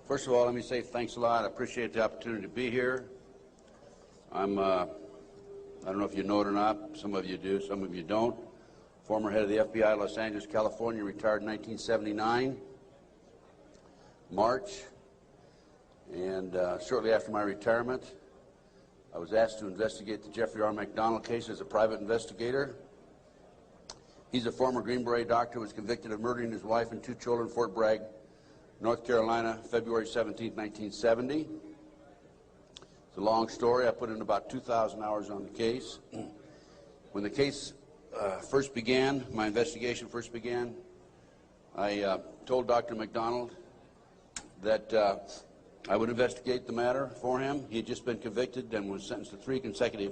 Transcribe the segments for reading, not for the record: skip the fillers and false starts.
First of all, let me say thanks a lot. I appreciate the opportunity to be here. I don't know if you know it or not. Some of you do, some of you don't. Former head of the FBI, Los Angeles, California, retired in 1979, March. And shortly after my retirement, I was asked to investigate the Jeffrey R. MacDonald case as a private investigator. He's a former Green Beret doctor who was convicted of murdering his wife and 2 children in Fort Bragg, North Carolina, February 17, 1970. It's a long story. I put in about 2,000 hours on the case. When the case first began, my investigation first began, I told Dr. MacDonald that I would investigate the matter for him. He had just been convicted and was sentenced to 3 consecutive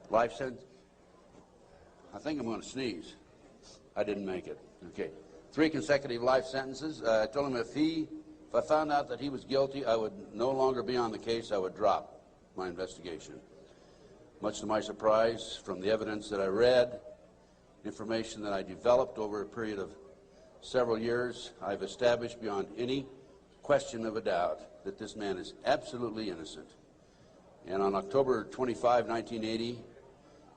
life sentences. I think I'm going to sneeze. I didn't make it. Okay. 3 consecutive life sentences. I told him if I found out that he was guilty, I would no longer be on the case. I would drop my investigation. Much to my surprise, from the evidence that I read, information that I developed over a period of several years, I've established beyond any question of a doubt that this man is absolutely innocent. And on October 25, 1980,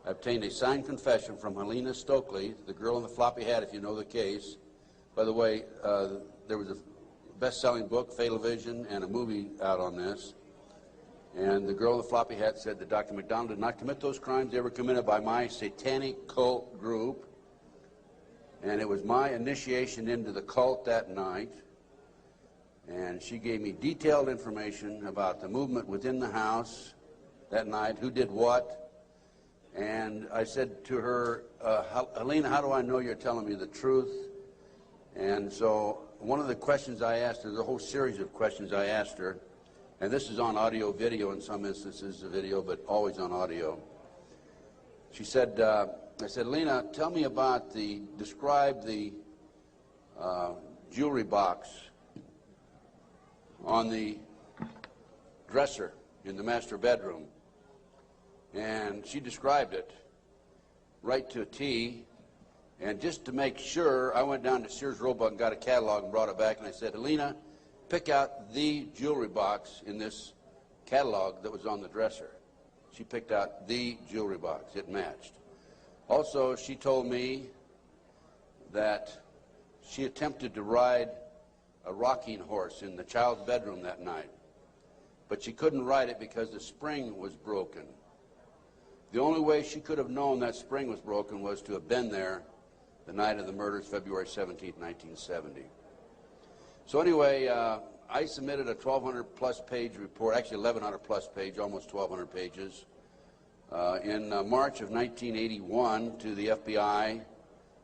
I obtained a signed confession from Helena Stokely, the girl in the floppy hat, if you know the case. By the way, there was a best-selling book, Fatal Vision, and a movie out on this. And the girl in the floppy hat said that Dr. MacDonald did not commit those crimes. They were committed by my satanic cult group. And it was my initiation into the cult that night. And she gave me detailed information about the movement within the house that night, who did what. And I said to her, Helena, how do I know you're telling me the truth? And so one of the questions I asked her, there's a whole series of questions I asked her, and this is on audio video in some instances, the video, but always on audio. She said, I said, Helena, tell me about describe the jewelry box on the dresser in the master bedroom. And she described it right to a T. And just to make sure, I went down to Sears Roebuck and got a catalog and brought it back. And I said, Helena, pick out the jewelry box in this catalog that was on the dresser. She picked out the jewelry box. It matched. Also, she told me that she attempted to ride a rocking horse in the child's bedroom that night, but she couldn't ride it because the spring was broken. The only way she could have known that spring was broken was to have been there the night of the murders, February 17, 1970. So anyway, I submitted a 1,200-plus page report, actually 1,100-plus page, almost 1,200 pages, in March of 1981 to the FBI,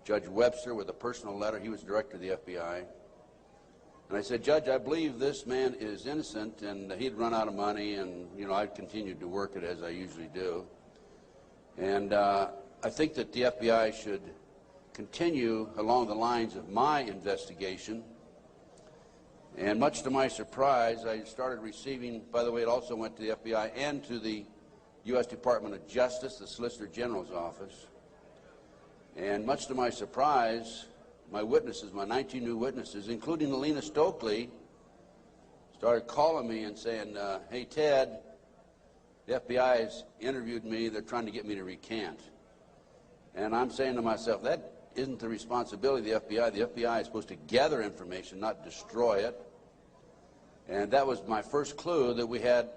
Judge Webster, with a personal letter. He was director of the FBI. And I said, Judge, I believe this man is innocent, and he'd run out of money, and, you know, I'd continued to work it as I usually do. And I think that the FBI should continue along the lines of my investigation. And much to my surprise, I started receiving, by the way, it also went to the FBI and to the U.S. Department of Justice, the Solicitor General's office. And much to my surprise, my witnesses, my 19 new witnesses, including Helena Stokely, started calling me and saying, hey, Ted, the FBI has interviewed me. They're trying to get me to recant. And I'm saying to myself, that isn't the responsibility of the FBI. The FBI is supposed to gather information, not destroy it. And that was my first clue that we had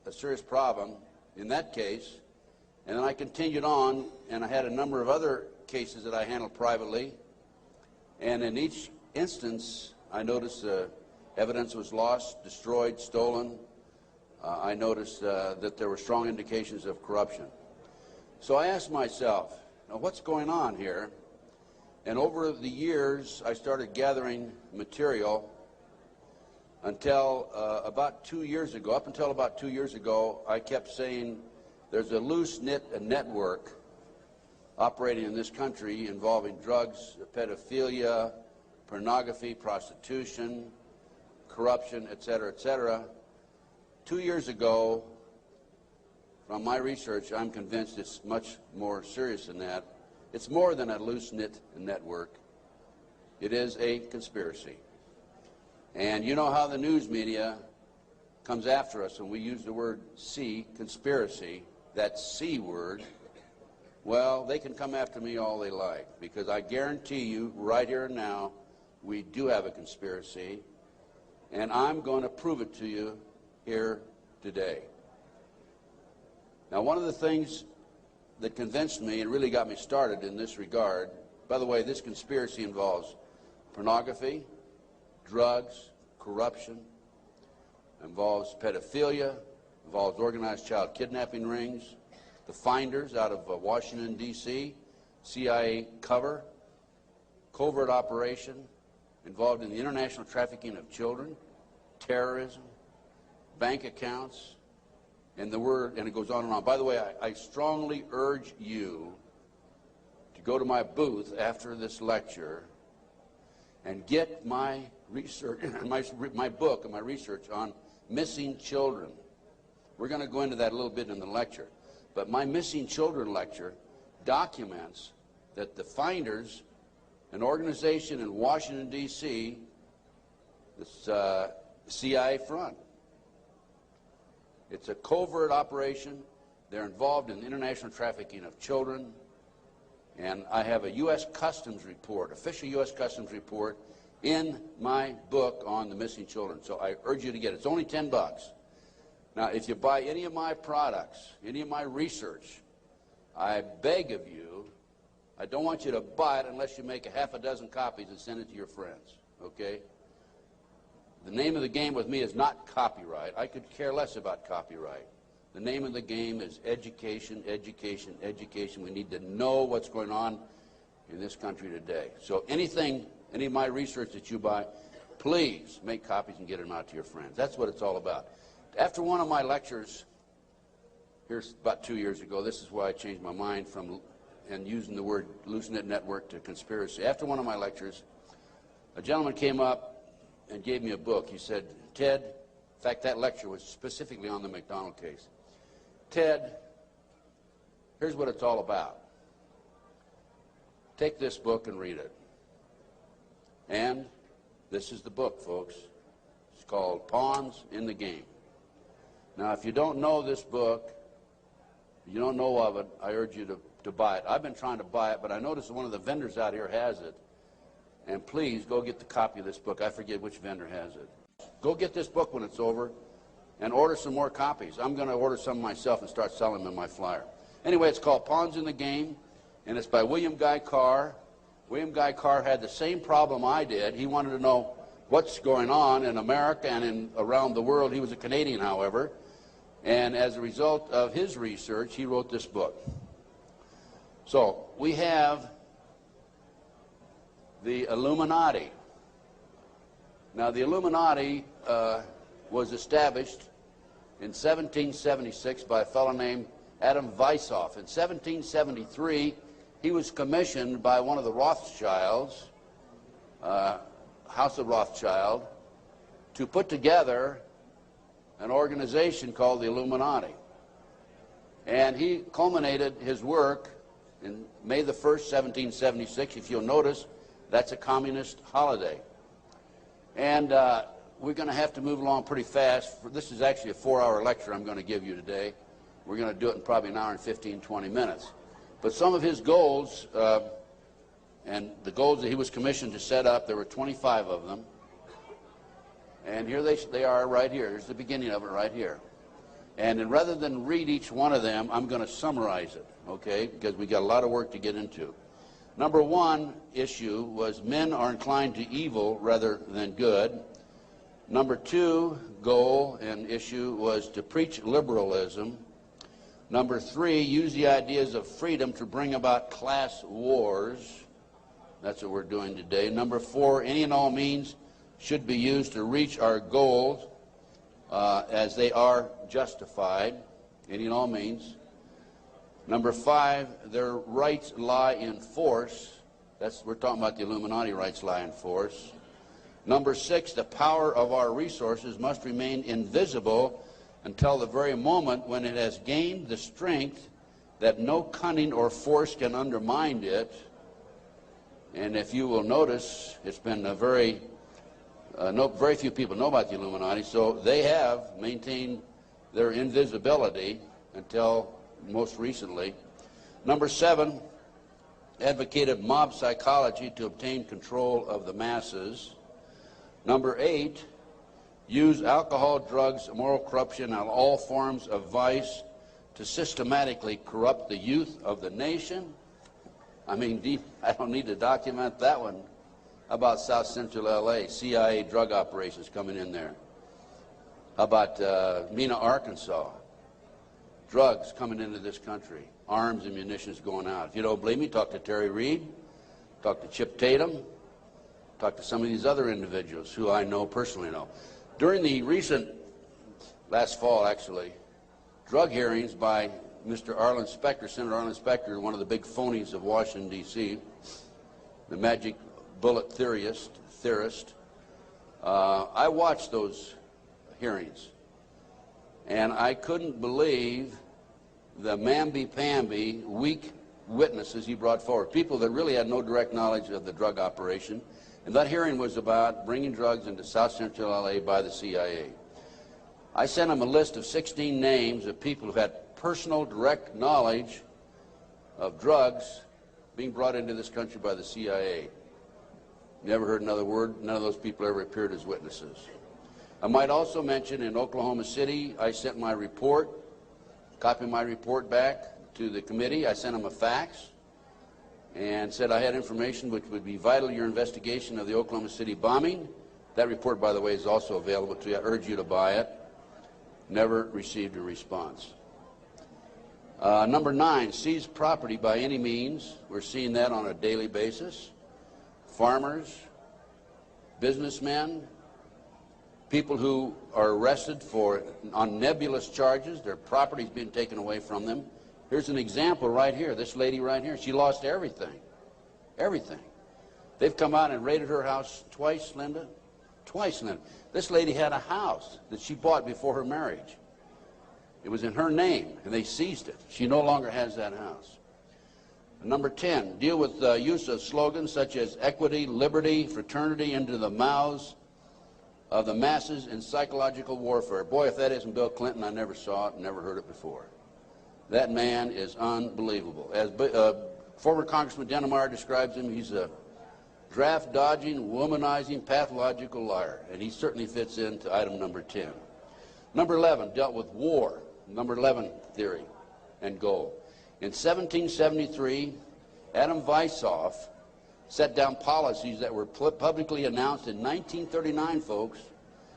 a serious problem in that case. And then I continued on, and I had a number of other cases that I handled privately. And in each instance, I noticed evidence was lost, destroyed, stolen. I noticed that there were strong indications of corruption. So I asked myself, now what's going on here? And over the years, I started gathering material until about 2 years ago. Up until about 2 years ago, I kept saying there's a loose-knit network operating in this country involving drugs, pedophilia, pornography, prostitution, corruption, et cetera, et cetera. 2 years ago, from my research, I'm convinced it's much more serious than that. It's more than a loose-knit network. It is a conspiracy. And you know how the news media comes after us and we use the word C, conspiracy, that C word, well, they can come after me all they like, because I guarantee you right here and now we do have a conspiracy, and I'm going to prove it to you here today. Now, one of the things that convinced me and really got me started in this regard, by the way, this conspiracy involves pornography, drugs, corruption, involves pedophilia, involves organized child kidnapping rings, the Finders out of Washington, D.C., CIA cover, covert operation, involved in the international trafficking of children, terrorism, bank accounts, and it goes on and on. By the way, I strongly urge you to go to my booth after this lecture and get my research, my book and my research on missing children. We're going to go into that a little bit in the lecture. But my Missing Children lecture documents that the Finders, an organization in Washington, D.C., this CIA front. It's a covert operation. They're involved in international trafficking of children. And I have a U.S. Customs report, official U.S. Customs report, in my book on the missing children. So I urge you to get it. It's only $10. Now, if you buy any of my products, any of my research, I beg of you, I don't want you to buy it unless you make a half a dozen copies and send it to your friends, okay? The name of the game with me is not copyright. I could care less about copyright. The name of the game is education, education, education. We need to know what's going on in this country today. So any of my research that you buy, please make copies and get them out to your friends. That's what it's all about. After one of my lectures, here's about 2 years ago, this is why I changed my mind from and using the word Loosenet Network to conspiracy. After one of my lectures, a gentleman came up and gave me a book. He said, Ted, in fact, that lecture was specifically on the McDonald case. Ted, here's what it's all about. Take this book and read it. And this is the book, folks. It's called Pawns in the Game. Now, if you don't know this book, you don't know of it, I urge you to buy it. I've been trying to buy it, but I noticed that one of the vendors out here has it. And please go get the copy of this book. I forget which vendor has it. Go get this book when it's over and order some more copies. I'm going to order some myself and start selling them in my flyer. Anyway, it's called Pawns in the Game, and it's by William Guy Carr. William Guy Carr had the same problem I did. He wanted to know what's going on in America and around the world. He was a Canadian, however. And as a result of his research, he wrote this book. So we have the Illuminati. Now, the Illuminati was established in 1776 by a fellow named Adam Weishaupt. In 1773, he was commissioned by one of the Rothschilds, House of Rothschild, to put together an organization called the Illuminati. And he culminated his work in May the 1st, 1776. If you'll notice, that's a communist holiday. And we're going to have to move along pretty fast. This is actually a 4-hour lecture I'm going to give you today. We're going to do it in probably an hour and 15, 20 minutes. But some of his goals, and the goals that he was commissioned to set up, there were 25 of them. And here they are right here. Here's the beginning of it right here. And then rather than read each one of them, I'm going to summarize it, okay, because we got a lot of work to get into. Number one issue was men are inclined to evil rather than good. Number two goal and issue was to preach liberalism. Number three, use the ideas of freedom to bring about class wars. That's what we're doing today. Number four, any and all means should be used to reach our goals as they are justified, any and all means. Number five, their rights lie in force. We're talking about the Illuminati rights lie in force. Number six, the power of our resources must remain invisible until the very moment when it has gained the strength that no cunning or force can undermine it. And if you will notice, it's been a very very few people know about the Illuminati, so they have maintained their invisibility until most recently. Number 7, advocated mob psychology to obtain control of the masses. Number 8, use alcohol, drugs, moral corruption, and all forms of vice to systematically corrupt the youth of the nation. I mean, I don't need to document that one. How about South Central LA, CIA drug operations coming in there? How about Mena, Arkansas? Drugs coming into this country, arms and munitions going out. If you don't believe me, talk to Terry Reid, talk to Chip Tatum, talk to some of these other individuals who I know, personally know. During the recent, last fall actually, drug hearings by Mr. Arlen Specter, Senator Arlen Specter, one of the big phonies of Washington, D.C., the magic bullet theorist, I watched those hearings, and I couldn't believe the mamby-pamby, weak witnesses he brought forward, people that really had no direct knowledge of the drug operation. And that hearing was about bringing drugs into South Central LA by the CIA. I sent him a list of 16 names of people who had personal, direct knowledge of drugs being brought into this country by the CIA. Never heard another word. None of those people ever appeared as witnesses. I might also mention in Oklahoma City, I sent my report, copy my report back to the committee. I sent them a fax and said I had information which would be vital to your investigation of the Oklahoma City bombing. That report, by the way, is also available to you. I urge you to buy it. Never received a response. Number 9, seize property by any means. We're seeing that on a daily basis. Farmers, businessmen, people who are arrested on nebulous charges, their property's being taken away from them. Here's an example right here. This lady right here, she lost everything. Everything. They've come out and raided her house twice, Linda. Twice, Linda. This lady had a house that she bought before her marriage. It was in her name, and they seized it. She no longer has that house. Number 10, deal with the use of slogans such as equity, liberty, fraternity into the mouths of the masses in psychological warfare. Boy, if that isn't Bill Clinton, I never saw it, never heard it before. That man is unbelievable. As former Congressman Dennemeyer describes him, he's a draft-dodging, womanizing, pathological liar, and he certainly fits into item number 10. Number 11 dealt with war, number 11 theory and goal. In 1773, Adam Weishaupt set down policies that were publicly announced in 1939, folks.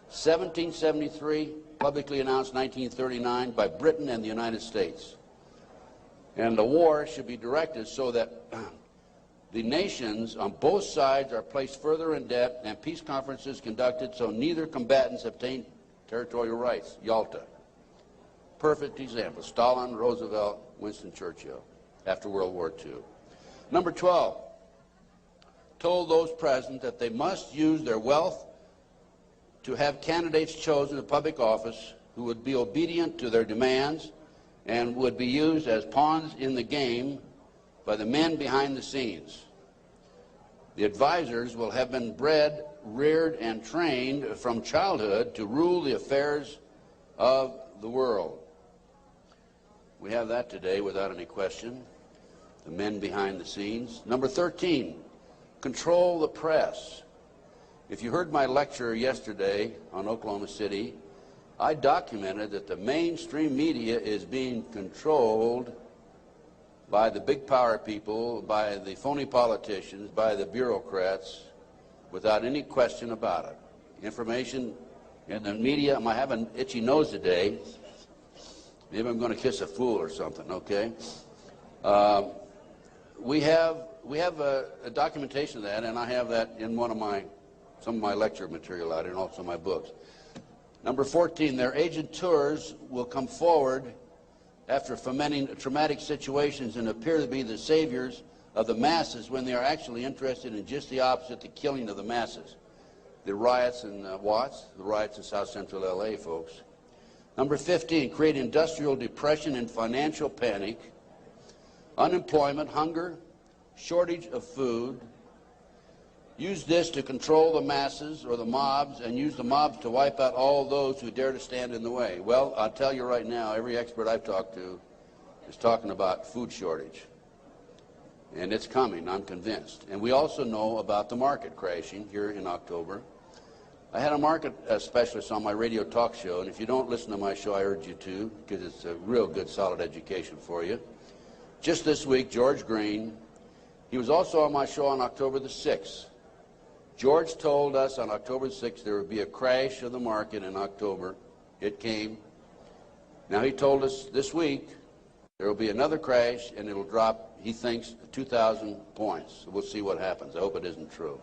1773, publicly announced 1939 by Britain and the United States. And the war should be directed so that the nations on both sides are placed further in debt and peace conferences conducted so neither combatants obtain territorial rights. Yalta. Perfect example. Stalin, Roosevelt, Winston Churchill after World War II. Number 12, told those present that they must use their wealth to have candidates chosen to public office who would be obedient to their demands and would be used as pawns in the game by the men behind the scenes. The advisors will have been bred, reared, and trained from childhood to rule the affairs of the world. We have that today without any question, the men behind the scenes. Number 13, control the press. If you heard my lecture yesterday on Oklahoma City, I documented that the mainstream media is being controlled by the big power people, by the phony politicians, by the bureaucrats, without any question about it. Information in the media, I have an itchy nose today. Maybe I'm going to kiss a fool or something, okay? We have a documentation of that, and I have that in some of my lecture material out here and also my books. Number 14, their agent tours will come forward after fomenting traumatic situations and appear to be the saviors of the masses when they are actually interested in just the opposite, the killing of the masses. The riots in Watts, the riots in South Central LA, folks. Number 15, create industrial depression and financial panic, unemployment, hunger, shortage of food, use this to control the masses or the mobs and use the mobs to wipe out all those who dare to stand in the way. Well, I'll tell you right now, every expert I've talked to is talking about food shortage. And it's coming, I'm convinced. And we also know about the market crashing here in October. I had a market specialist on my radio talk show, and if you don't listen to my show, I urge you to, because it's a real good, solid education for you. Just this week, George Green, he was also on my show on October the 6th. George told us on October the 6th there would be a crash of the market in October. It came. Now he told us this week there will be another crash, and it will drop, he thinks, 2,000 points. We'll see what happens. I hope it isn't true.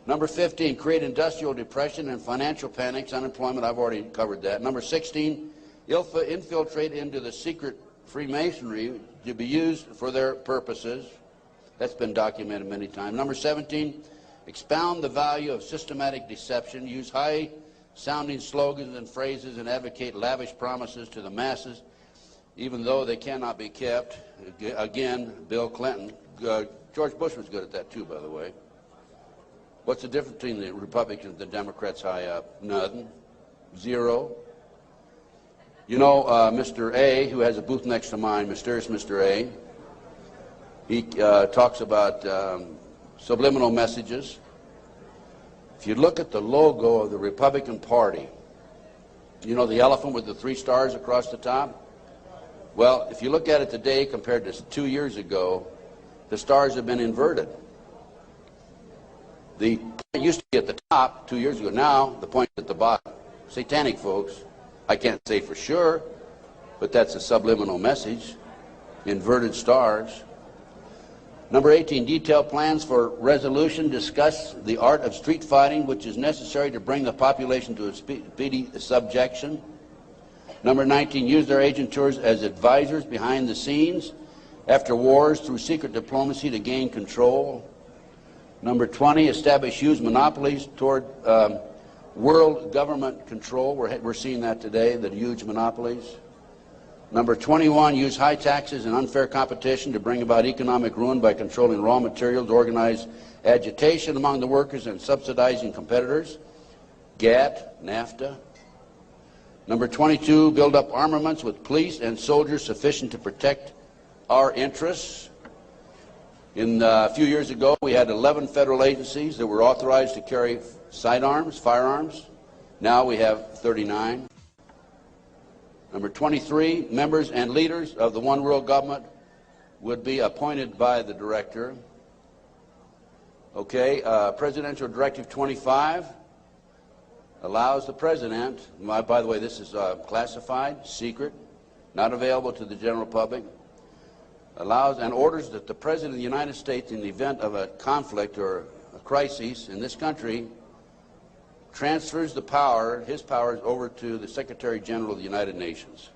Number 15, create industrial depression and financial panics, unemployment. I've already covered that. Number 16, infiltrate into the secret Freemasonry to be used for their purposes. That's been documented many times. Number 17, expound the value of systematic deception. Use high-sounding slogans and phrases and advocate lavish promises to the masses, even though they cannot be kept. Again, Bill Clinton. George Bush was good at that too, by the way. What's the difference between the Republicans and the Democrats high up? Nothing. Zero. You know, Mr. A, who has a booth next to mine, mysterious Mr. A, he talks about subliminal messages. If you look at the logo of the Republican Party, you know the elephant with the 3 stars across the top? Well, if you look at it today compared to 2 years ago, the stars have been inverted. The point used to be at the top 2 years ago. Now the point is at the bottom. Satanic, folks. I can't say for sure, but that's a subliminal message. Inverted stars. Number 18, detailed plans for resolution. Discuss the art of street fighting, which is necessary to bring the population to a speedy subjection. Number 19, use their agentures as advisors behind the scenes after wars through secret diplomacy to gain control. Number 20, establish huge monopolies toward world government control. We're seeing that today, the huge monopolies. Number 21, use high taxes and unfair competition to bring about economic ruin by controlling raw materials, organize agitation among the workers and subsidizing competitors. GATT, NAFTA. Number 22, build up armaments with police and soldiers sufficient to protect our interests. A few years ago, we had 11 federal agencies that were authorized to carry sidearms, firearms. Now we have 39. Number 23, members and leaders of the One World Government would be appointed by the director. Okay, Presidential Directive 25 allows the president, by the way, this is classified, secret, not available to the general public, allows and orders that the President of the United States, in the event of a conflict or a crisis in this country, transfers the power, his powers, over to the Secretary General of the United Nations.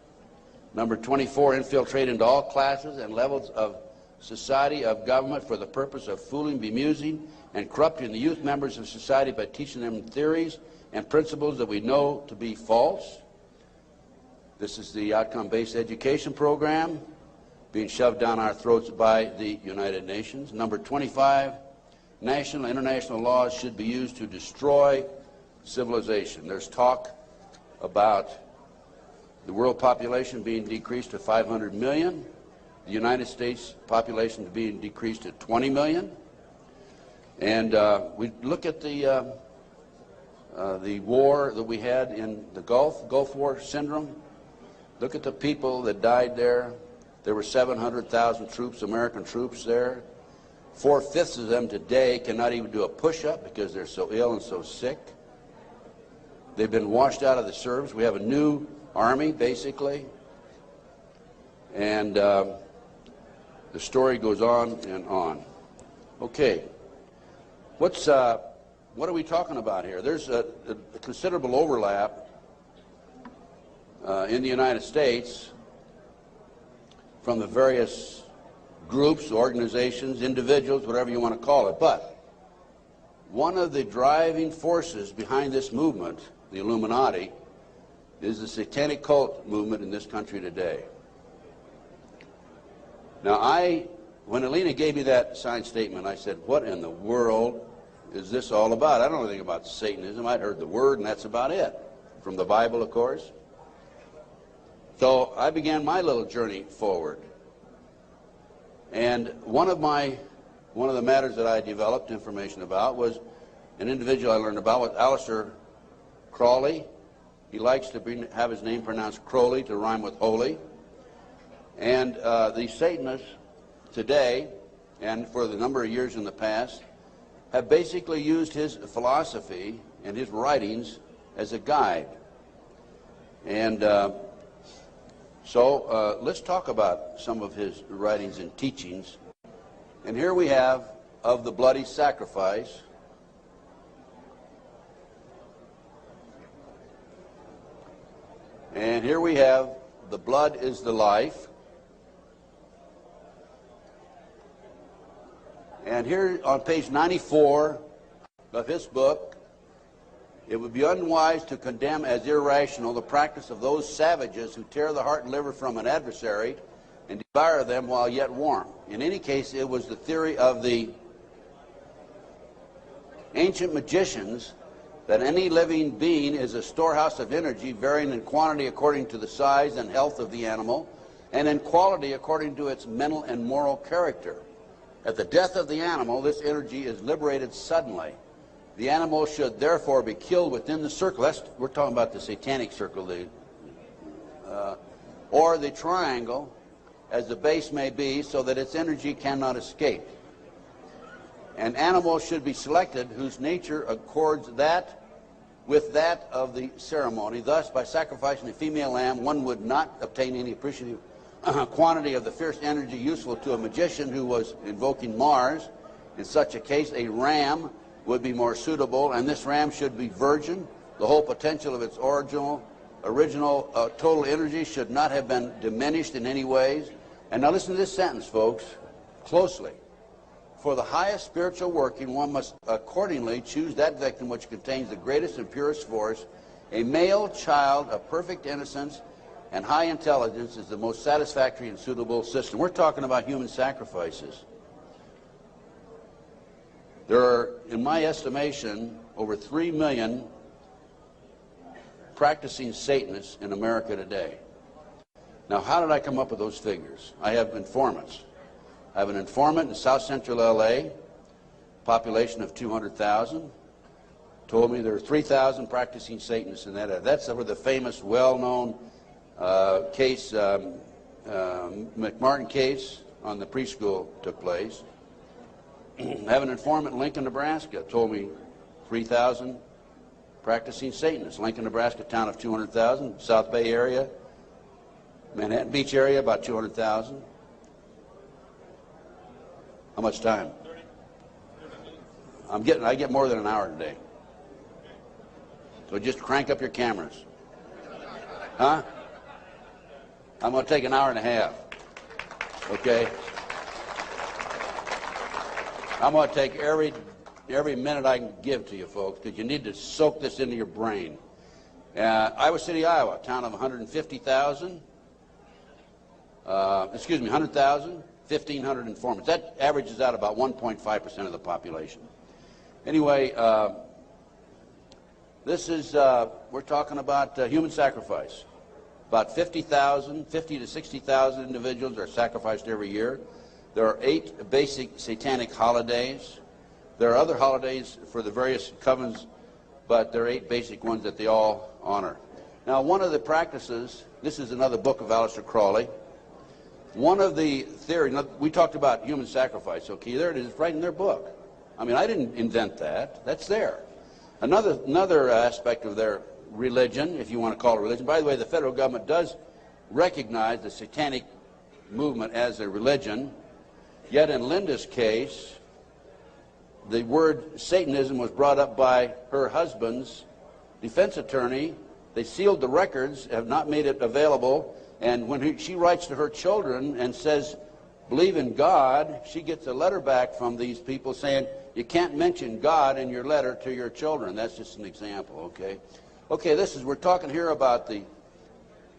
Number 24, infiltrate into all classes and levels of society, of government, for the purpose of fooling, bemusing, and corrupting the youth members of society by teaching them theories and principles that we know to be false. This is the outcome-based education program being shoved down our throats by the United Nations. Number 25, national and international laws should be used to destroy civilization. There's talk about the world population being decreased to 500 million, the United States population being decreased to 20 million. And we look at the war that we had in the Gulf War syndrome. Look at the people that died there. There were 700,000 troops, American troops there. 4/5 of them today cannot even do a push-up because they're so ill and so sick. They've been washed out of the service. We have a new army, basically. And the story goes on and on. Okay. What are we talking about here? There's a considerable overlap in the United States from the various groups, organizations, individuals, whatever you want to call it. But one of the driving forces behind this movement, the Illuminati, is the satanic cult movement in this country today. Now when Alina gave me that signed statement, I said, what in the world is this all about? I don't know anything about Satanism. I'd heard the word, and that's about it. From the Bible, of course. So I began my little journey forward. And one of the matters that I developed information about was an individual I learned about was Aleister Crowley. He likes to have his name pronounced Crowley to rhyme with holy. And the Satanists today, and for the number of years in the past, have basically used his philosophy and his writings as a guide. And so let's talk about some of his writings and teachings. And here we have Of the Bloody Sacrifice. And here we have The Blood is the Life. And here on page 94 of his book, it would be unwise to condemn as irrational the practice of those savages who tear the heart and liver from an adversary and devour them while yet warm. In any case, it was the theory of the ancient magicians that any living being is a storehouse of energy varying in quantity according to the size and health of the animal, and in quality according to its mental and moral character. At the death of the animal, this energy is liberated suddenly. The animal should therefore be killed within the circle. We're talking about the satanic circle, or the triangle, as the base may be, so that its energy cannot escape. An animal should be selected whose nature accords that with that of the ceremony. Thus, by sacrificing a female lamb, one would not obtain any appreciative quantity of the fierce energy useful to a magician who was invoking Mars. In such a case, a ram would be more suitable, and this ram should be virgin. The whole potential of its original total energy should not have been diminished in any ways. And now listen to this sentence, folks, closely. For the highest spiritual working, one must accordingly choose that victim which contains the greatest and purest force. A male child of perfect innocence and high intelligence is the most satisfactory and suitable system. We're talking about human sacrifices. There are, in my estimation, over 3 million practicing Satanists in America today. Now, how did I come up with those figures? I have informants. I have an informant in South Central LA, population of 200,000, told me there are 3,000 practicing Satanists in that area. That's where the famous, well-known case, McMartin case on the preschool took place. I have an informant in Lincoln, Nebraska, told me 3,000 practicing Satanists. Lincoln, Nebraska, town of 200,000. South Bay area, Manhattan Beach area, about 200,000. How much time? I get more than an hour today. So just crank up your cameras. Huh? I'm going to take an hour and a half. Okay? I'm going to take every minute I can give to you folks, because you need to soak this into your brain. Iowa City, Iowa, town of 150,000. 100,000. 1,500 informants. That averages out about 1.5% of the population. Anyway, this is, we're talking about human sacrifice. About 50 to 60,000 individuals are sacrificed every year. There are 8 basic satanic holidays. There are other holidays for the various covens, but there are 8 basic ones that they all honor. Now, one of the practices, this is another book of Aleister Crowley. One of the theories, we talked about human sacrifice, okay, there it is, right in their book. I mean, I didn't invent that. That's there. Another aspect of their religion, if you want to call it religion, by the way, the federal government does recognize the satanic movement as a religion, yet in Linda's case, the word Satanism was brought up by her husband's defense attorney. They sealed the records, have not made it available. And when she writes to her children and says, believe in God, she gets a letter back from these people saying, you can't mention God in your letter to your children. That's just an example, okay? Okay, we're talking here about the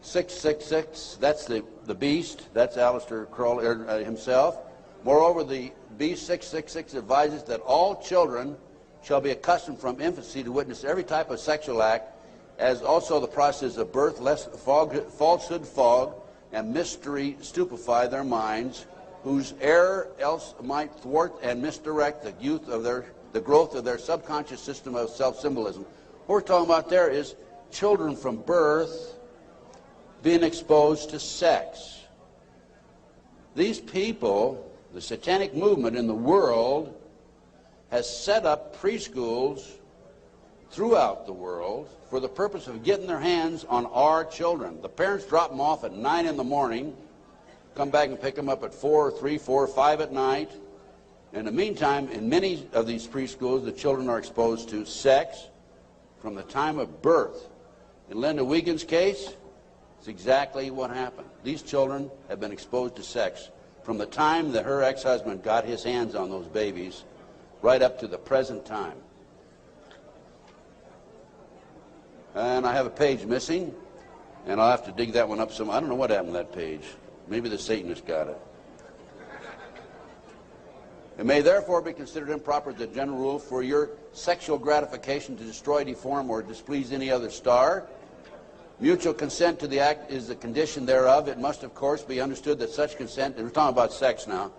666. That's the beast. That's Aleister Crowley himself. Moreover, the beast 666 advises that all children shall be accustomed from infancy to witness every type of sexual act, as also the process of birth, lest falsehood fog and mystery stupefy their minds, whose error else might thwart and misdirect the growth of their subconscious system of self-symbolism. What we're talking about there is children from birth being exposed to sex. These people, the satanic movement in the world, has set up preschools throughout the world for the purpose of getting their hands on our children. The parents drop them off at 9 in the morning, come back and pick them up at 4, 3, 4, 5 at night. In the meantime, in many of these preschools, the children are exposed to sex from the time of birth. In Linda Wiegand's case, it's exactly what happened. These children have been exposed to sex from the time that her ex-husband got his hands on those babies right up to the present time. And I have a page missing, and I'll have to dig that one up some. I don't know what happened to that page. Maybe the Satanist got it. It may therefore be considered improper as a general rule for your sexual gratification to destroy, deform, or displease any other star. Mutual consent to the act is the condition thereof. It must, of course, be understood that such consent, and we're talking about sex now,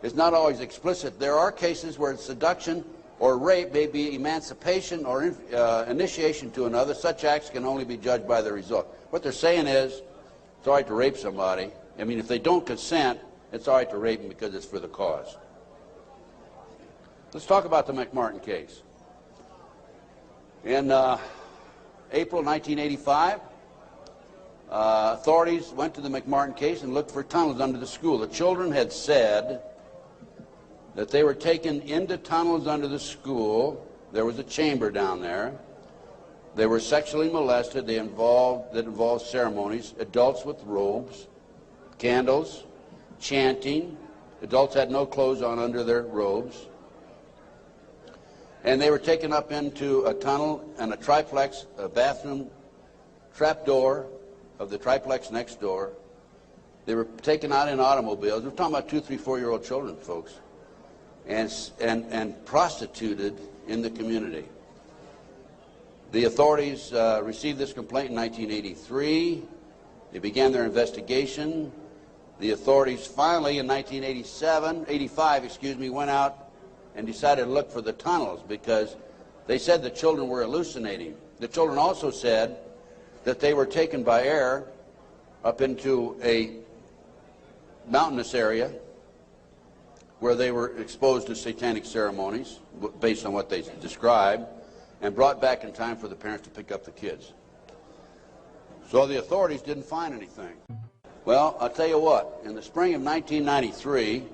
is not always explicit. There are cases where seduction or rape may be emancipation or initiation to another. Such acts can only be judged by the result. What they're saying is, it's all right to rape somebody. I mean, if they don't consent, it's all right to rape them because it's for the cause. Let's talk about the McMartin case. In April 1985, authorities went to the McMartin case and looked for tunnels under the school. The children had said that they were taken into tunnels under the school. There was a chamber down there. They were sexually molested. That involved ceremonies, adults with robes, candles, chanting. Adults had no clothes on under their robes. And they were taken up into a tunnel and a triplex, a bathroom trap door of the triplex next door. They were taken out in automobiles. We're talking about 2, 3, 4-year-old children, folks, and prostituted in the community. The authorities received this complaint in 1983. They began their investigation. The authorities finally, in 1985, went out and decided to look for the tunnels because they said the children were hallucinating. The children also said that they were taken by air up into a mountainous area where they were exposed to satanic ceremonies based on what they described, and brought back in time for the parents to pick up the kids. So the authorities didn't find anything. Well, I'll tell you what, in the spring of 1993,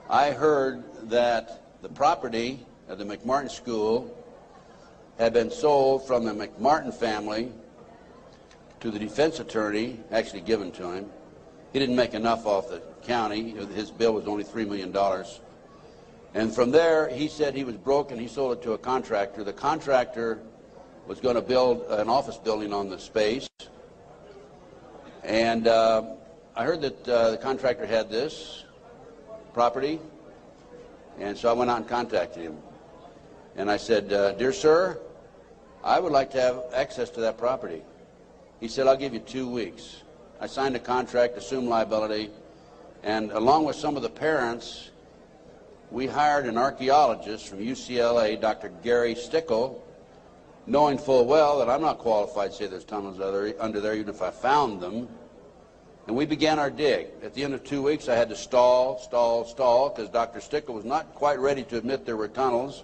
I heard that the property of the McMartin School had been sold from the McMartin family to the defense attorney, actually given to him. He didn't make enough off the county. His bill was only $3 million. And from there, he said he was broke and he sold it to a contractor. The contractor was going to build an office building on the space. And I heard that the contractor had this property, and so I went out and contacted him. And I said, dear sir, I would like to have access to that property. He said, I'll give you 2 weeks. I signed a contract, assumed liability, and along with some of the parents, we hired an archaeologist from UCLA, Dr. Gary Stickle, knowing full well that I'm not qualified to say there's tunnels under there, even if I found them. And we began our dig. At the end of 2 weeks, I had to stall, because Dr. Stickle was not quite ready to admit there were tunnels.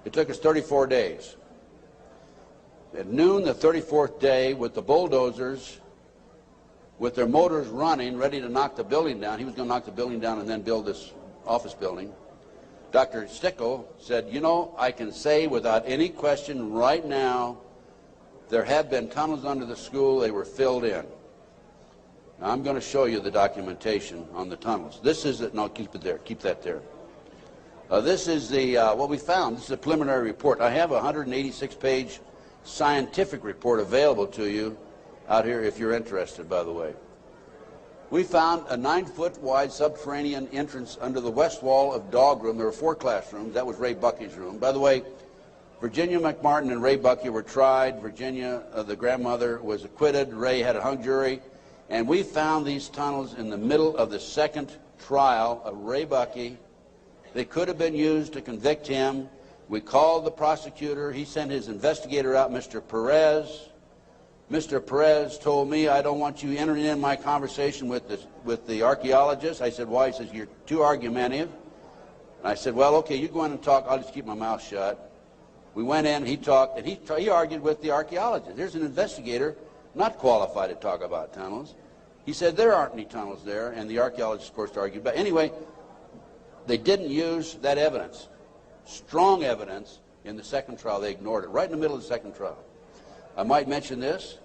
It took us 34 days. At noon the 34th day, with the bulldozers, with their motors running, ready to knock the building down, he was going to knock the building down and then build this office building, Dr. Stickle said, you know, I can say without any question right now, there have been tunnels under the school. They were filled in. Now, I'm going to show you the documentation on the tunnels. This is it. No, keep it there. Keep that there. This is the what we found. This is a preliminary report. I have a 186-page scientific report available to you out here if you're interested, by the way. We found a 9-foot wide subterranean entrance under the west wall of dog room. There were 4 classrooms. That was Ray Bucky's room. By the way, Virginia McMartin and Ray Bucky were tried. Virginia, the grandmother, was acquitted. Ray had a hung jury. And we found these tunnels in the middle of the second trial of Ray Bucky. They could have been used to convict him. We called the prosecutor. He sent his investigator out, Mr. Perez. Mr. Perez told me, I don't want you entering in my conversation with the archaeologist. I said, why? He says, you're too argumentative. And I said, well, okay, you go in and talk. I'll just keep my mouth shut. We went in, he talked, and he argued with the archaeologist. There's an investigator not qualified to talk about tunnels. He said there aren't any tunnels there, and the archaeologist, of course, argued. But anyway, they didn't use that evidence, strong evidence, in the second trial. They ignored it right in the middle of the second trial. I might mention this.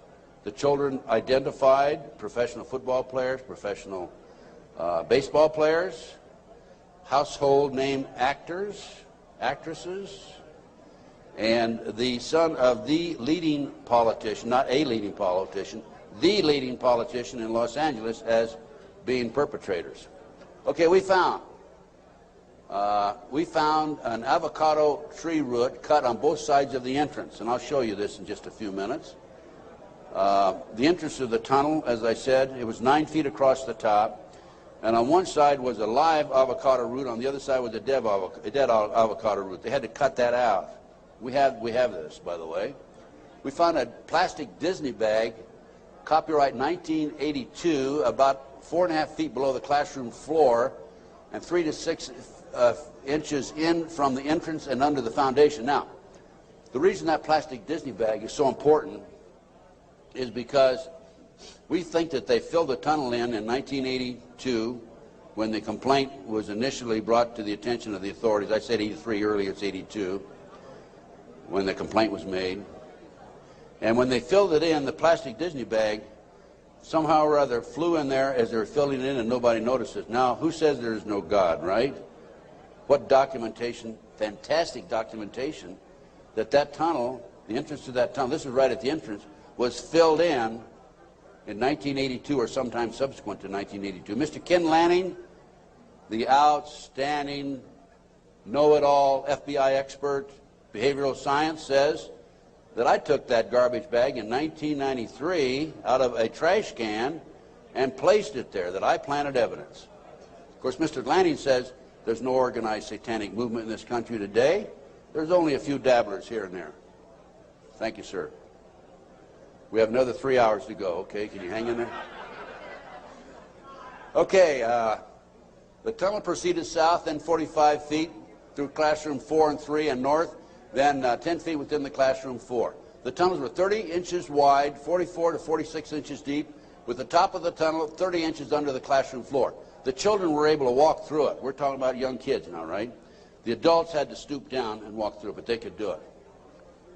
The children identified professional football players, professional baseball players, household name actors, actresses, and the son of the leading politician, not a leading politician, the leading politician in Los Angeles as being perpetrators. Okay, we found an avocado tree root cut on both sides of the entrance, and I'll show you this in just a few minutes. The entrance of the tunnel, as I said, it was 9 feet across the top, and on one side was a live avocado root, on the other side was a dead avocado root. They had to cut that out. We have this, by the way. We found a plastic Disney bag, copyright 1982, about 4.5 feet below the classroom floor, and 3 to 6 inches in from the entrance and under the foundation. Now, the reason that plastic Disney bag is so important is because we think that they filled the tunnel in 1982 when the complaint was initially brought to the attention of the authorities. I said 83 earlier, it's 82 when the complaint was made. And when they filled it in, the plastic Disney bag somehow or other flew in there as they were filling it in and nobody noticed it. Now, who says there is no God, right? What documentation, fantastic documentation, that tunnel, the entrance to that tunnel, this is right at the entrance, was filled in 1982 or sometime subsequent to 1982. Mr. Ken Lanning, the outstanding know-it-all FBI expert, behavioral science, says that I took that garbage bag in 1993 out of a trash can and placed it there, that I planted evidence. Of course, Mr. Lanning says there's no organized satanic movement in this country today. There's only a few dabblers here and there. Thank you, sir. We have another 3 hours to go, okay? Can you hang in there? Okay, the tunnel proceeded south, then 45 feet through classroom 4 and 3 and north, then 10 feet within the classroom 4. The tunnels were 30 inches wide, 44 to 46 inches deep, with the top of the tunnel 30 inches under the classroom floor. The children were able to walk through it. We're talking about young kids now, right? The adults had to stoop down and walk through it, but they could do it.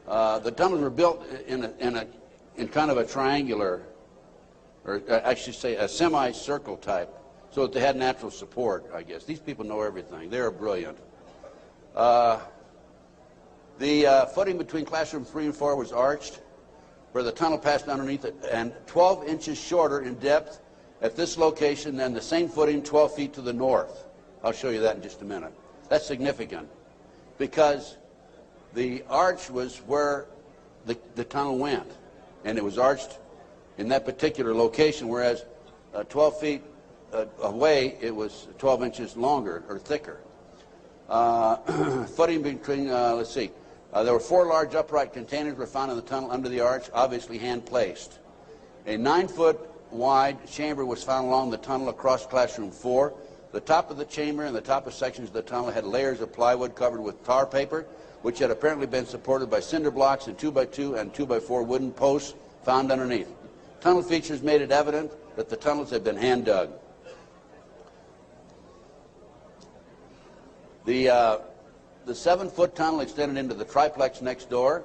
The tunnels were built in kind of a triangular, or I should say a semicircle type, so that they had natural support, I guess. These people know everything. They are brilliant. The footing between classroom 3 and 4 was arched, where the tunnel passed underneath it, and 12 inches shorter in depth at this location than the same footing 12 feet to the north. I'll show you that in just a minute. That's significant because the arch was where the tunnel went, and it was arched in that particular location, whereas 12 feet away it was 12 inches longer or thicker. Footing between, let's see, there were 4 large upright containers were found in the tunnel under the arch, obviously hand-placed. A 9-foot wide chamber was found along the tunnel across classroom 4. The top of the chamber and the top of sections of the tunnel had layers of plywood covered with tar paper, which had apparently been supported by cinder blocks and 2x2 and 2x4 wooden posts found underneath. Tunnel features made it evident that the tunnels had been hand-dug. The 7-foot tunnel extended into the triplex next door.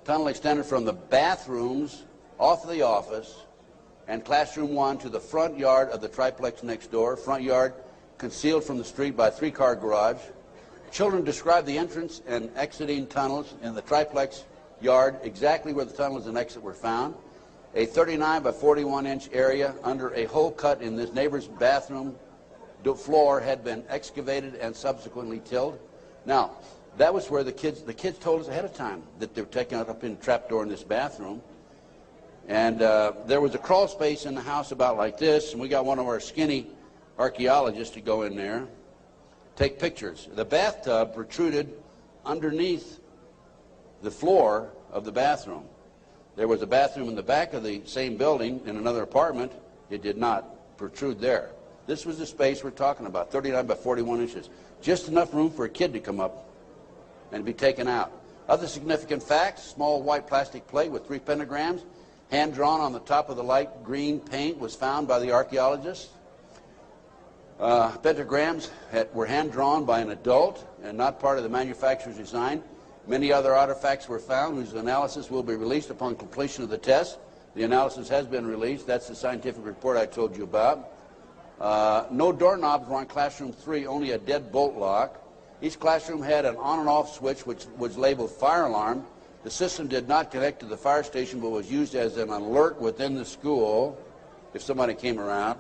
Tunnel extended from the bathrooms off of the office and classroom 1 to the front yard of the triplex next door. Front yard concealed from the street by a 3-car garage. Children described the entrance and exiting tunnels in the triplex yard exactly where the tunnels and exit were found. a 39 by 41 inch area under a hole cut in this neighbor's bathroom floor had been excavated and subsequently tilled. Now, that was where the kids told us ahead of time that they were taking it up in the trapdoor in this bathroom. And there was a crawl space in the house about like this, and we got one of our skinny archaeologists to go in there, take pictures. The bathtub protruded underneath the floor of the bathroom. There was a bathroom in the back of the same building in another apartment. It did not protrude there. This was the space we're talking about, 39 by 41 inches. Just enough room for a kid to come up and be taken out. Other significant facts: small white plastic plate with 3 pentagrams, hand-drawn on the top of the light green paint, was found by the archaeologists. Pentagrams were hand-drawn by an adult and not part of the manufacturer's design. Many other artifacts were found whose analysis will be released upon completion of the test. The analysis has been released. That's the scientific report I told you about. No doorknobs were on classroom 3, only a dead bolt lock. Each classroom had an on and off switch which was labeled fire alarm. The system did not connect to the fire station but was used as an alert within the school if somebody came around.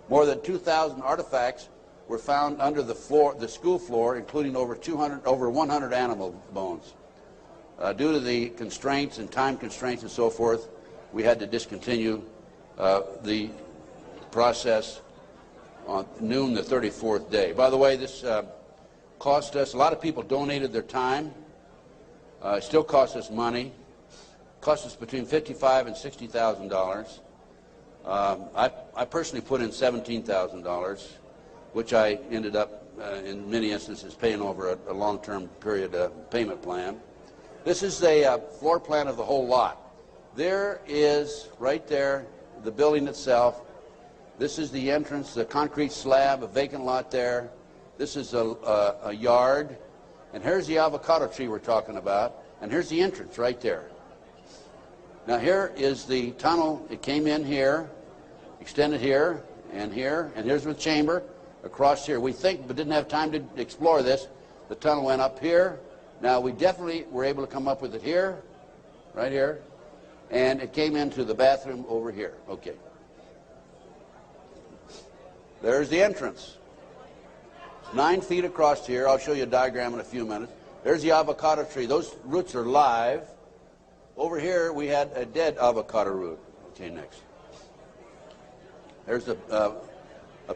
More than 2,000 artifacts were found under the school floor, including over 100 animal bones. Due to the constraints and time constraints and so forth, we had to discontinue the process on noon the 34th day. By the way, this cost us, a lot of people donated their time. It still costs us money. It cost us between $55,000 and $60,000. I personally put in $17,000, which I ended up, in many instances, paying over a long-term period payment plan. This is a floor plan of the whole lot. There is, right there, the building itself. This is the entrance, the concrete slab, a vacant lot there. This is a yard. And here's the avocado tree we're talking about. And here's the entrance right there. Now here is the tunnel. It came in here, extended here, and here's the chamber across here. We think, but didn't have time to explore this, the tunnel went up here. Now we definitely were able to come up with it here, right here, and it came into the bathroom over here. Okay. There's the entrance. It's 9 feet across here. I'll show you a diagram in a few minutes. There's the avocado tree. Those roots are live. Over here we had a dead avocado root. Okay, next. There's a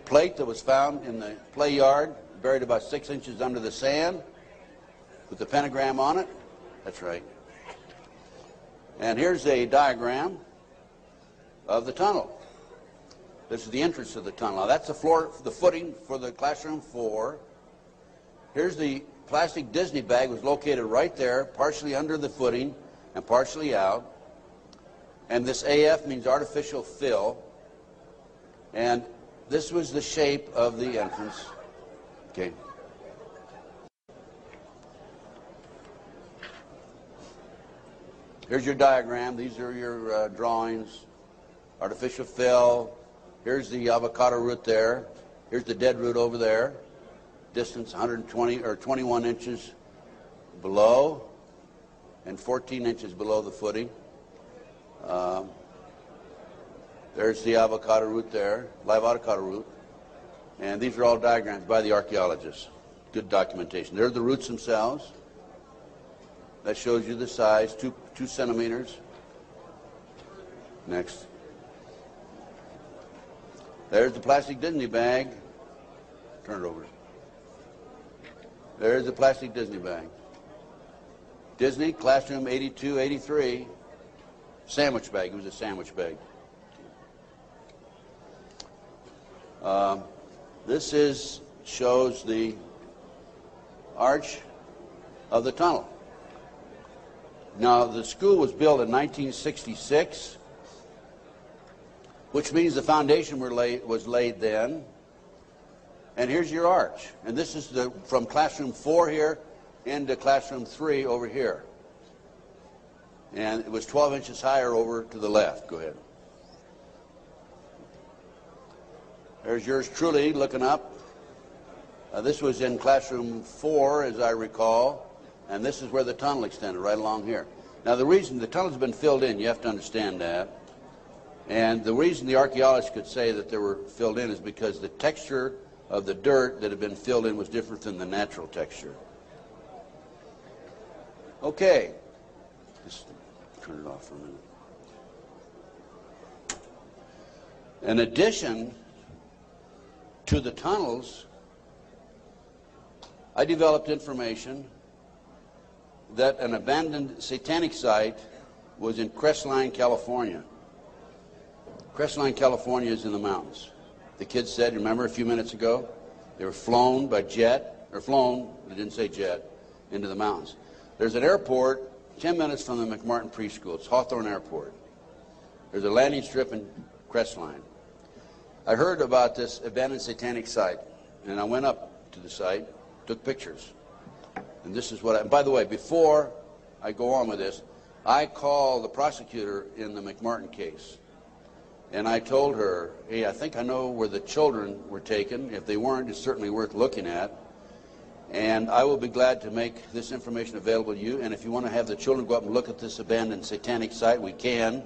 plate that was found in the play yard, buried about 6 inches under the sand, with the pentagram on it. That's right. And here's a diagram of the tunnel. This is the entrance of the tunnel. Now that's the floor, the footing for the classroom 4. Here's the plastic Disney bag, was located right there, partially under the footing and partially out. And this AF means artificial fill. And this was the shape of the entrance. Okay. Here's your diagram. These are your drawings. Artificial fill. Here's the avocado root there. Here's the dead root over there. Distance 120 or 21 inches below and 14 inches below the footing. There's the avocado root there, live avocado root. And these are all diagrams by the archaeologists. Good documentation. There are the roots themselves. That shows you the size, 2 centimeters. Next. There's the plastic Disney bag. Turn it over. There's the plastic Disney bag. Disney, classroom 82, 83. Sandwich bag. It was a sandwich bag. This shows the arch of the tunnel. Now, the school was built in 1966, which means the foundation was laid then. And here's your arch. And this is from classroom 4 here into classroom 3 over here. And it was 12 inches higher over to the left. Go ahead. There's yours truly looking up. This was in classroom 4, as I recall. And this is where the tunnel extended, right along here. Now, the reason the tunnel's been filled in, you have to understand that. And the reason the archaeologists could say that they were filled in is because the texture of the dirt that had been filled in was different than the natural texture. Okay. Just turn it off for a minute. In addition to the tunnels, I developed information that an abandoned satanic site was in Crestline, California. Crestline, California is in the mountains. The kids said, remember a few minutes ago, they were flown by jet, or flown, they didn't say jet, into the mountains. There's an airport 10 minutes from the McMartin Preschool. It's Hawthorne Airport. There's a landing strip in Crestline. I heard about this abandoned satanic site, and I went up to the site, took pictures. And this is what and by the way, before I go on with this, I called the prosecutor in the McMartin case. And I told her, hey, I think I know where the children were taken. If they weren't, it's certainly worth looking at. And I will be glad to make this information available to you. And if you want to have the children go up and look at this abandoned satanic site, we can.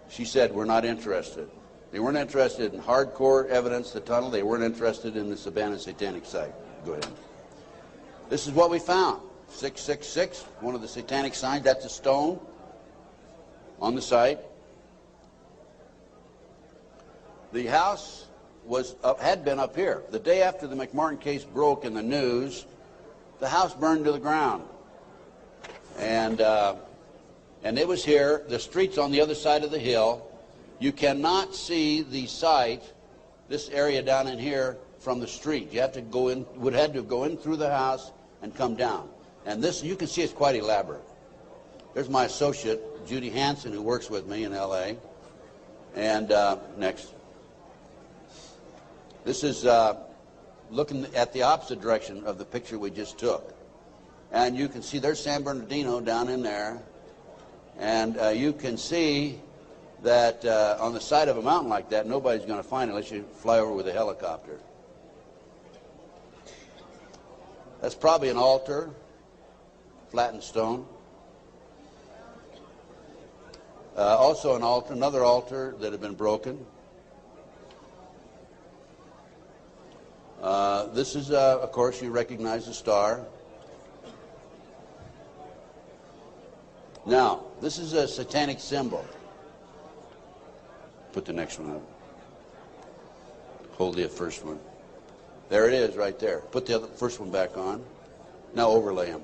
She said, we're not interested. They weren't interested in hardcore evidence, the tunnel. They weren't interested in this abandoned satanic site. Go ahead. This is what we found. 666, one of the satanic signs. That's a stone on the site. The house had been up here. The day after the McMartin case broke in the news, the house burned to the ground. And it was here. The street's on the other side of the hill. You cannot see the site, this area down in here, from the street. You have to go in, would have to go in through the house and come down. And this, you can see it's quite elaborate. There's my associate, Judy Hansen, who works with me in L.A. And next. This is looking at the opposite direction of the picture we just took. And you can see there's San Bernardino down in there. And you can see that on the side of a mountain like that, nobody's going to find it unless you fly over with a helicopter. That's probably an altar, flattened stone. Also an altar, another altar that had been broken. This is, of course, you recognize the star. Now, this is a satanic symbol. Put the next one up. Hold the first one. There it is right there. Put the first one back on. Now overlay them.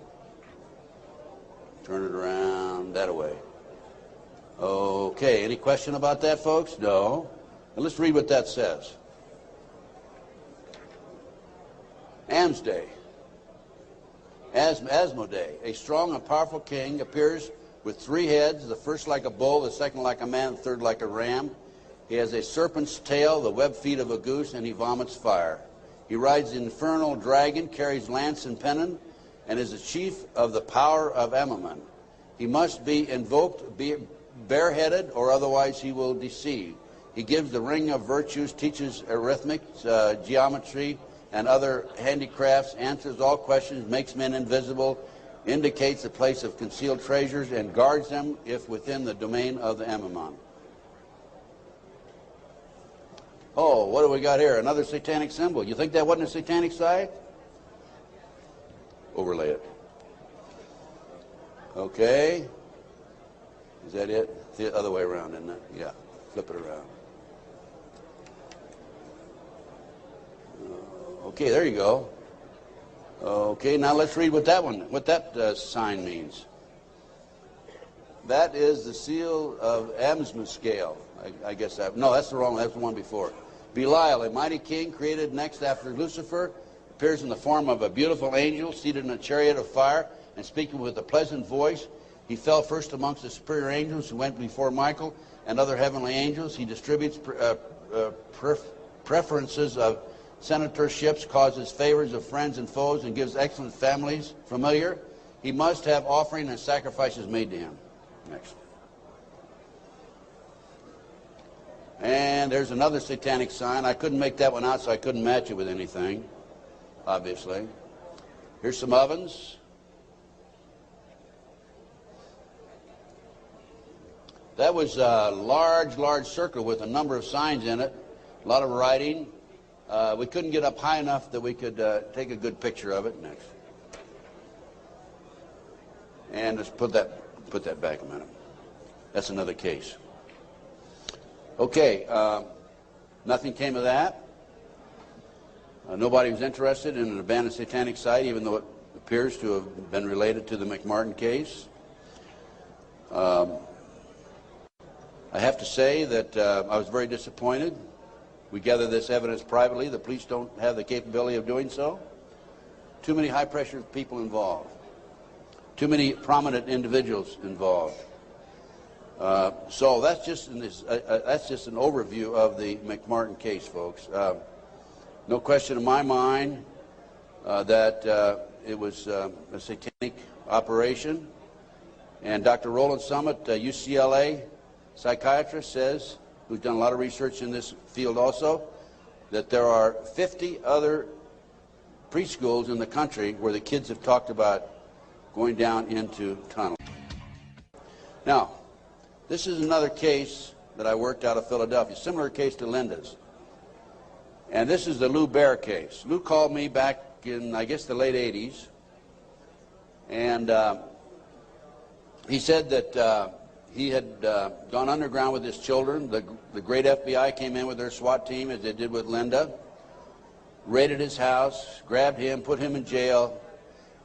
Turn it around that way. Okay, any question about that, folks? No. Now let's read what that says. Amsday. Asmodee, a strong and powerful king, appears with 3 heads, the first like a bull, the second like a man, the third like a ram. He has a serpent's tail, the webbed feet of a goose, and he vomits fire. He rides the infernal dragon, carries lance and pennon, and is the chief of the power of Amaman. He must be invoked bareheaded, or otherwise he will deceive. He gives the ring of virtues, teaches arithmetic, geometry, and other handicrafts, answers all questions, makes men invisible, indicates the place of concealed treasures, and guards them if within the domain of the Amaman. Oh, what do we got here? Another satanic symbol. You think that wasn't a satanic site? Overlay it. Okay. Is that it? The other way around, isn't it? Yeah. Flip it around. Okay, there you go. Okay, now let's read what that sign means. That is the seal of Amsmascale. I guess that. No, that's the wrong one. That's the one before. Belial, a mighty king created next after Lucifer, appears in the form of a beautiful angel seated in a chariot of fire and speaking with a pleasant voice. He fell first amongst the superior angels who went before Michael and other heavenly angels. He distributes preferences of senatorships, causes favors of friends and foes, and gives excellent families. Familiar. He must have offering and sacrifices made to him. Next. And there's another satanic sign. I couldn't make that one out, so I couldn't match it with anything, obviously. Here's some ovens. That was a large circle with a number of signs in it, a lot of writing. We couldn't get up high enough that we could take a good picture of it. Next. And let's put that back a minute. That's another case. Okay, nothing came of that. Nobody was interested in an abandoned satanic site, even though it appears to have been related to the McMartin case. I have to say that I was very disappointed. We gathered this evidence privately. The police don't have the capability of doing so. Too many high-pressure people involved. Too many prominent individuals involved. So that's just an overview of the McMartin case, folks. No question in my mind that it was a satanic operation. And Dr. Roland Summit, UCLA psychiatrist, says, who's done a lot of research in this field also, that there are 50 other preschools in the country where the kids have talked about going down into tunnels. Now, this is another case that I worked out of Philadelphia, similar case to Linda's. And this is the Lou Bear case. Lou called me back in, I guess, the late 80s. And he said that he had gone underground with his children. The great FBI came in with their SWAT team, as they did with Linda, raided his house, grabbed him, put him in jail,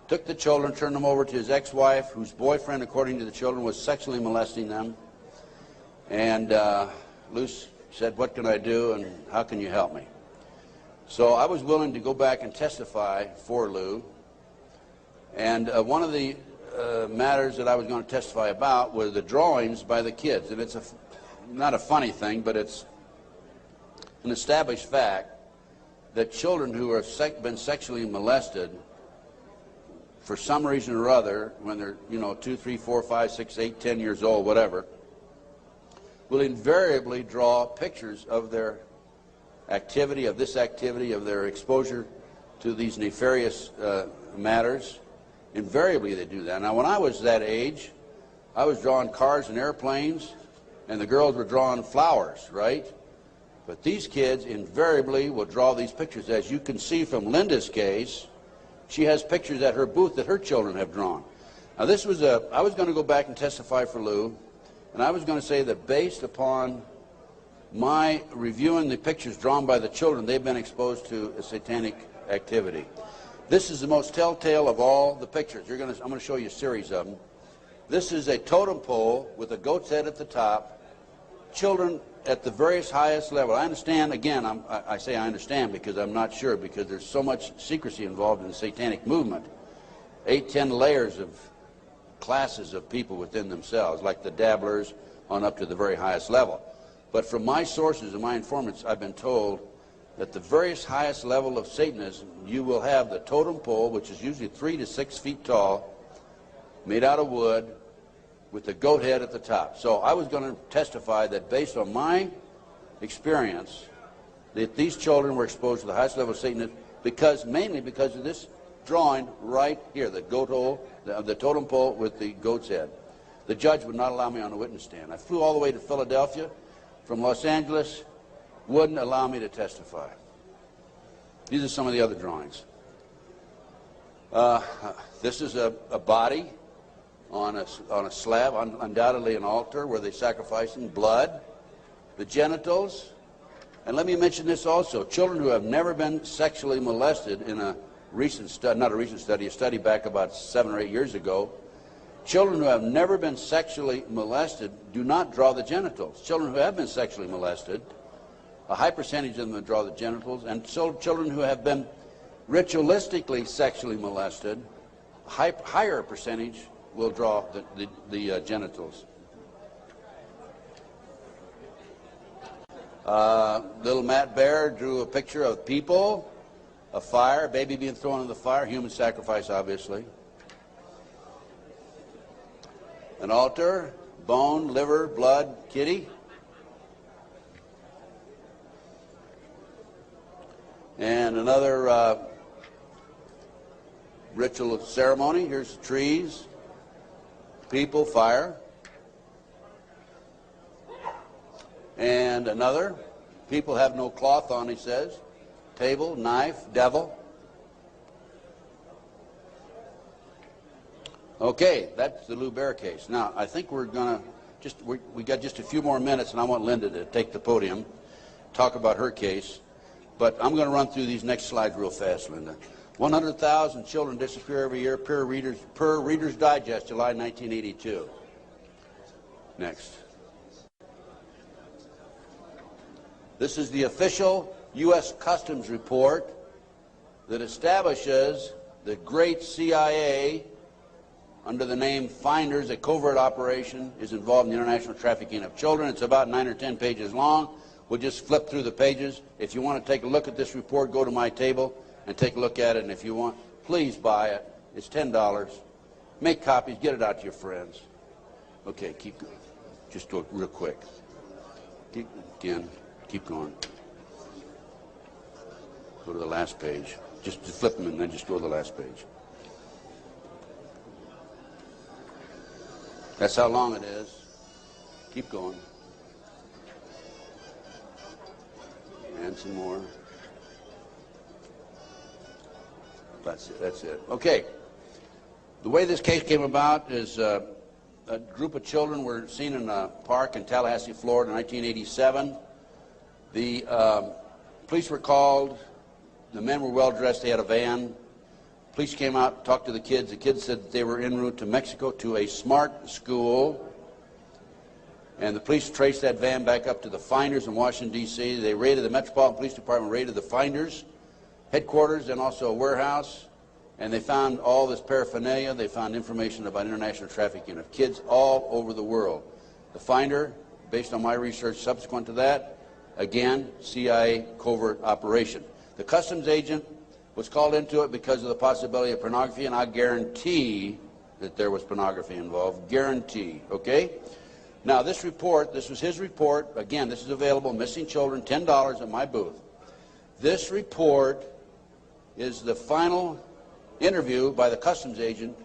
took the children, turned them over to his ex-wife, whose boyfriend, according to the children, was sexually molesting them. And Lou said, "What can I do, and how can you help me?" So I was willing to go back and testify for Lou. And one of the matters that I was going to testify about were the drawings by the kids. And it's not a funny thing, but it's an established fact that children who have been sexually molested for some reason or other, when they're, 2, 3, 4, 5, 6, 8, 10 years old, whatever, will invariably draw pictures of their activity, of their exposure to these nefarious matters. Invariably they do that. Now, when I was that age, I was drawing cars and airplanes, and the girls were drawing flowers, right? But these kids invariably will draw these pictures. As you can see from Linda's case, she has pictures at her booth that her children have drawn. Now, I was going to go back and testify for Lou, and I was going to say that based upon my reviewing the pictures drawn by the children, they've been exposed to a satanic activity. This is the most telltale of all the pictures. I'm going to show you a series of them. This is a totem pole with a goat's head at the top. Children at the various highest level. I understand, again, I say I understand because I'm not sure, because there's so much secrecy involved in the satanic movement. 8, 10 layers of classes of people within themselves, like the dabblers on up to the very highest level. But from my sources and my informants, I've been told that the various highest level of Satanism, you will have the totem pole, which is usually 3 to 6 feet tall, made out of wood, with the goat head at the top. So I was going to testify that based on my experience, that these children were exposed to the highest level of Satanism mainly because of this drawing right here, the goat hole, the totem pole with the goat's head. The judge would not allow me on the witness stand. I flew all the way to Philadelphia from Los Angeles, wouldn't allow me to testify. These are some of the other drawings. This is a body on a slab, undoubtedly an altar where they sacrificing blood, the genitals. And let me mention this also. Children who have never been sexually molested in a recent study, not a recent study, a study back about 7 or 8 years ago, children who have never been sexually molested do not draw the genitals. Children who have been sexually molested, a high percentage of them draw the genitals, and so children who have been ritualistically sexually molested, a higher percentage will draw the genitals. Little Matt Bear drew a picture of people, a fire, a baby being thrown in the fire, human sacrifice, obviously. An altar, bone, liver, blood, kitty. And another ritual ceremony. Here's trees, people, fire. And another, people have no cloth on, he says. Table, knife, devil. Okay, that's the Lou Bear case. Now, I think we're going to we got just a few more minutes, and I want Linda to take the podium, talk about her case. But I'm going to run through these next slides real fast, Linda. 100,000 children disappear every year per Reader's Digest, July 1982. Next. This is the official U.S. Customs report that establishes the great CIA, under the name Finders, a covert operation, is involved in the international trafficking of children. It's about 9 or 10 pages long. We'll just flip through the pages. If you want to take a look at this report, go to my table and take a look at it. And if you want, please buy it. It's $10. Make copies. Get it out to your friends. Okay, keep going. Just do it real quick. Keep going. Go to the last page. Just flip them and then just go to the last page. That's how long it is. Keep going. And some more. That's it. Okay. The way this case came about is a group of children were seen in a park in Tallahassee, Florida in 1987. The police were called. The men were well dressed. They had a van. Police came out, talked to the kids. The kids said that they were en route to Mexico to a smart school. And the police traced that van back up to the Finders in Washington, D.C. They raided, the Metropolitan Police Department raided the Finders headquarters and also a warehouse. And they found all this paraphernalia. They found information about international trafficking of kids all over the world. The Finder, based on my research subsequent to that, again, CIA covert operation. The customs agent was called into it because of the possibility of pornography, and I guarantee that there was pornography involved. Guarantee, okay? Now, this report, this was his report. Again, this is available, Missing Children, $10 at my booth. This report is the final interview by the customs agent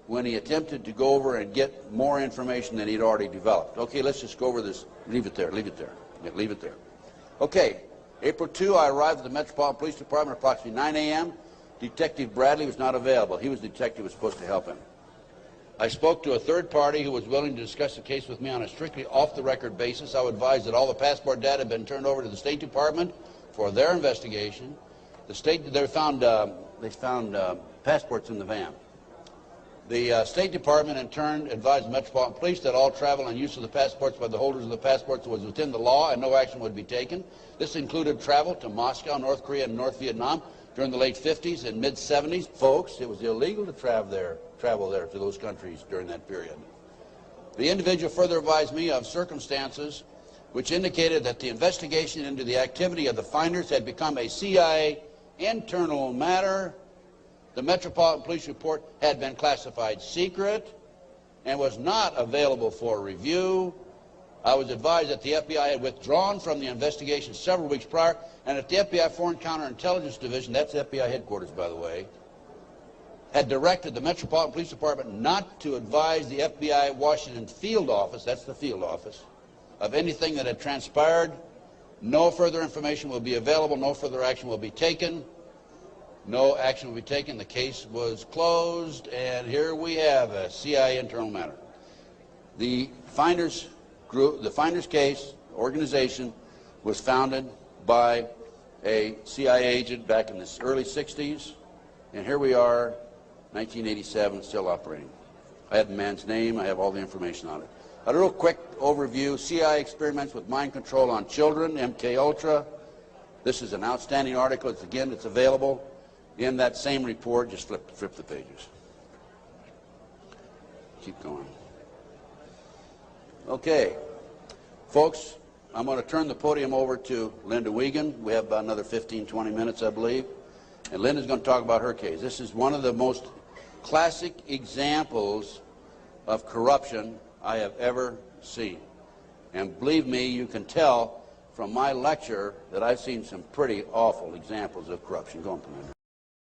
when he attempted to go over and get more information than he'd already developed. Okay, let's just go over this. Leave it there, leave it there. Yeah, leave it there. Okay. April 2, I arrived at the Metropolitan Police Department at approximately 9 a.m. Detective Bradley was not available. He was the detective who was supposed to help him. I spoke to a third party who was willing to discuss the case with me on a strictly off-the-record basis. I was advised that all the passport data had been turned over to the State Department for their investigation. They found passports in the van. The State Department, in turn, advised the Metropolitan Police that all travel and use of the passports by the holders of the passports was within the law and no action would be taken. This included travel to Moscow, North Korea, and North Vietnam during the late 50s and mid-70s. Folks, it was illegal to travel there to those countries during that period. The individual further advised me of circumstances which indicated that the investigation into the activity of the Finders had become a CIA internal matter. The Metropolitan Police report had been classified secret and was not available for review. I was advised that the FBI had withdrawn from the investigation several weeks prior, and that the FBI Foreign Counterintelligence Division, that's FBI headquarters, by the way, had directed the Metropolitan Police Department not to advise the FBI Washington field office, that's the field office, of anything that had transpired. No further information will be available. No further action will be taken. No action will be taken. The case was closed, and here we have a CIA internal matter. The Finders group, the Finders case organization, was founded by a CIA agent back in the early 60s, and here we are, 1987, still operating. I have the man's name. I have all the information on it. A real quick overview: CIA experiments with mind control on children, MK Ultra. This is an outstanding article. It's available in that same report. Just flip the pages. Keep going. Okay, folks, I'm going to turn the podium over to Linda Wiegand. We have about another 15, 20 minutes, I believe. And Linda's going to talk about her case. This is one of the most classic examples of corruption I have ever seen. And believe me, you can tell from my lecture that I've seen some pretty awful examples of corruption. Go on, Commander.